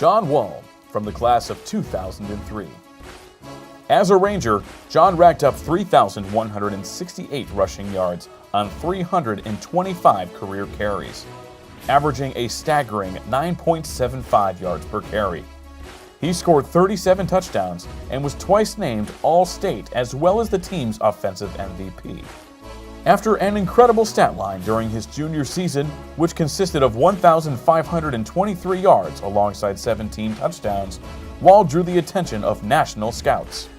John Wall from the class of 2003. As a Ranger, John racked up 3,168 rushing yards on 325 career carries, averaging a staggering 9.75 yards per carry. He scored 37 touchdowns and was twice named All-State as well as the team's offensive MVP. After an incredible stat line during his junior season, which consisted of 1,523 yards alongside 17 touchdowns, Wall drew the attention of national scouts.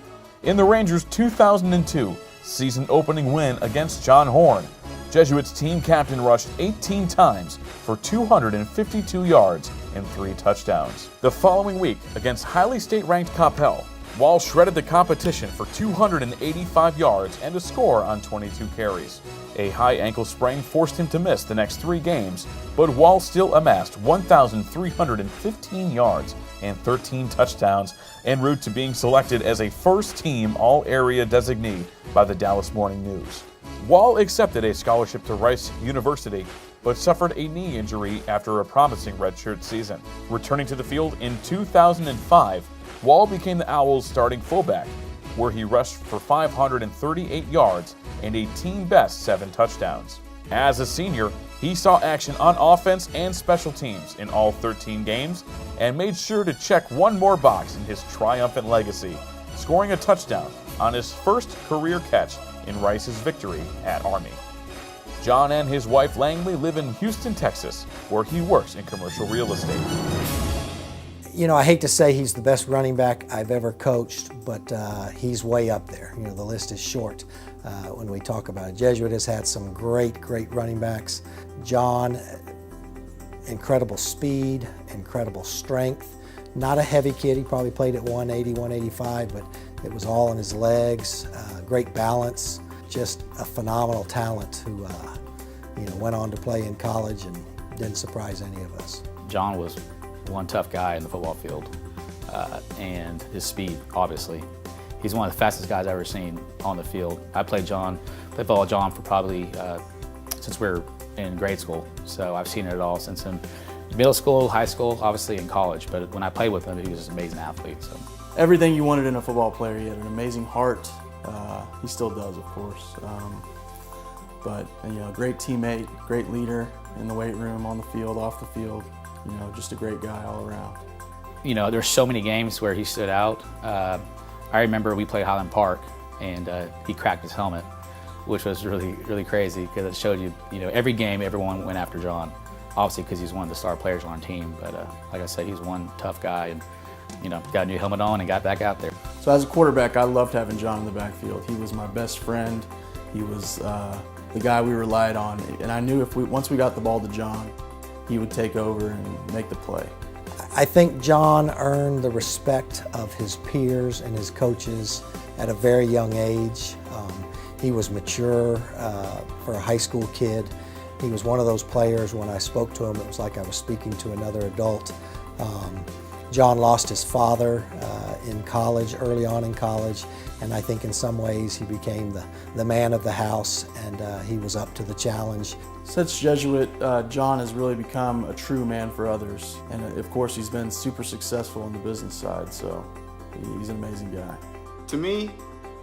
In the Rangers' 2002 season-opening win against John Horn, Jesuits team captain rushed 18 times for 252 yards and 3 touchdowns. The following week, against highly state-ranked Coppell, Wall shredded the competition for 285 yards and a score on 22 carries. A high ankle sprain forced him to miss the next 3 games, but Wall still amassed 1,315 yards and 13 touchdowns en route to being selected as a first-team All-Area designee by the Dallas Morning News. Wall accepted a scholarship to Rice University, but suffered a knee injury after a promising redshirt season. Returning to the field in 2005, Wall became the Owls' starting fullback, where he rushed for 538 yards and a team-best 7 touchdowns. As a senior, he saw action on offense and special teams in all 13 games and made sure to check one more box in his triumphant legacy, scoring a touchdown on his first career catch in Rice's victory at Army. John and his wife Langley live in Houston, Texas, where he works in commercial real estate. You know, I hate to say he's the best running back I've ever coached, but he's way up there. You know, the list is short when we talk about it. Jesuit has had some great running backs. John, incredible speed, incredible strength. Not a heavy kid. He probably played at 180, 185, but it was all in his legs. Great balance. Just a phenomenal talent who went on to play in college and didn't surprise any of us. John was one tough guy in the football field, and his speed, obviously. He's one of the fastest guys I've ever seen on the field. I played football with John for probably since we were in grade school, so I've seen it all since in middle school, high school, obviously in college, but when I played with him, he was an amazing athlete. So. Everything you wanted in a football player. He had an amazing heart. He still does, of course. But great teammate, great leader in the weight room, on the field, off the field. Just a great guy all around. There's so many games where he stood out. I remember we played Highland Park, and he cracked his helmet, which was really crazy because it showed you, every game everyone went after John. Obviously because he's one of the star players on our team, but like I said, he's one tough guy, and got a new helmet on and got back out there. So as a quarterback, I loved having John in the backfield. He was my best friend. He was the guy we relied on, and I knew once we got the ball to John, he would take over and make the play. I think John earned the respect of his peers and his coaches at a very young age. He was mature for a high school kid. He was one of those players, when I spoke to him, it was like I was speaking to another adult. John lost his father in college, early on in college, and I think in some ways he became the man of the house, and he was up to the challenge. Since Jesuit, John has really become a true man for others, and of course he's been super successful on the business side, so he's an amazing guy. To me,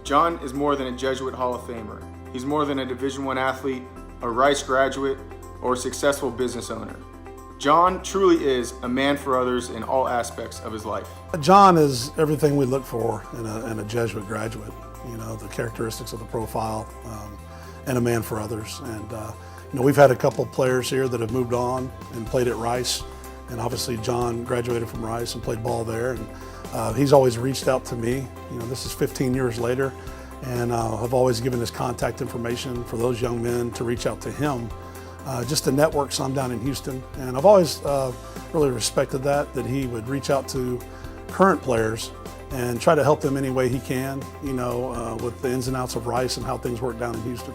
John is more than a Jesuit Hall of Famer. He's more than a Division I athlete, a Rice graduate, or a successful business owner. John truly is a man for others in all aspects of his life. John is everything we look for in a Jesuit graduate. The characteristics of the profile, and a man for others. And we've had a couple of players here that have moved on and played at Rice, and obviously John graduated from Rice and played ball there. And he's always reached out to me. This is 15 years later, and I've always given his contact information for those young men to reach out to him. Just to network some down in Houston, and I've always really respected that he would reach out to current players and try to help them any way he can, with the ins and outs of Rice and how things work down in Houston.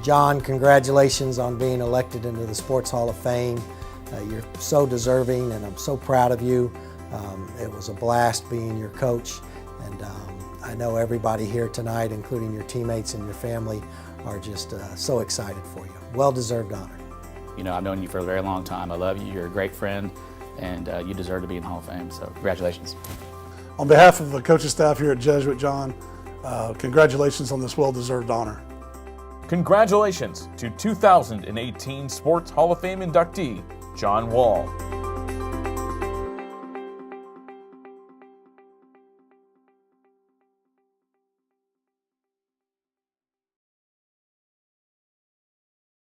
John, congratulations on being elected into the Sports Hall of Fame. You're so deserving, and I'm so proud of you. It was a blast being your coach, and I know everybody here tonight, including your teammates and your family, are just so excited for you. Well-deserved honor. I've known you for a very long time. I love you. You're a great friend, and you deserve to be in the Hall of Fame. So congratulations. On behalf of the coaching staff here at Jesuit, John, congratulations on this well-deserved honor. Congratulations to 2018 Sports Hall of Fame inductee, John Wall.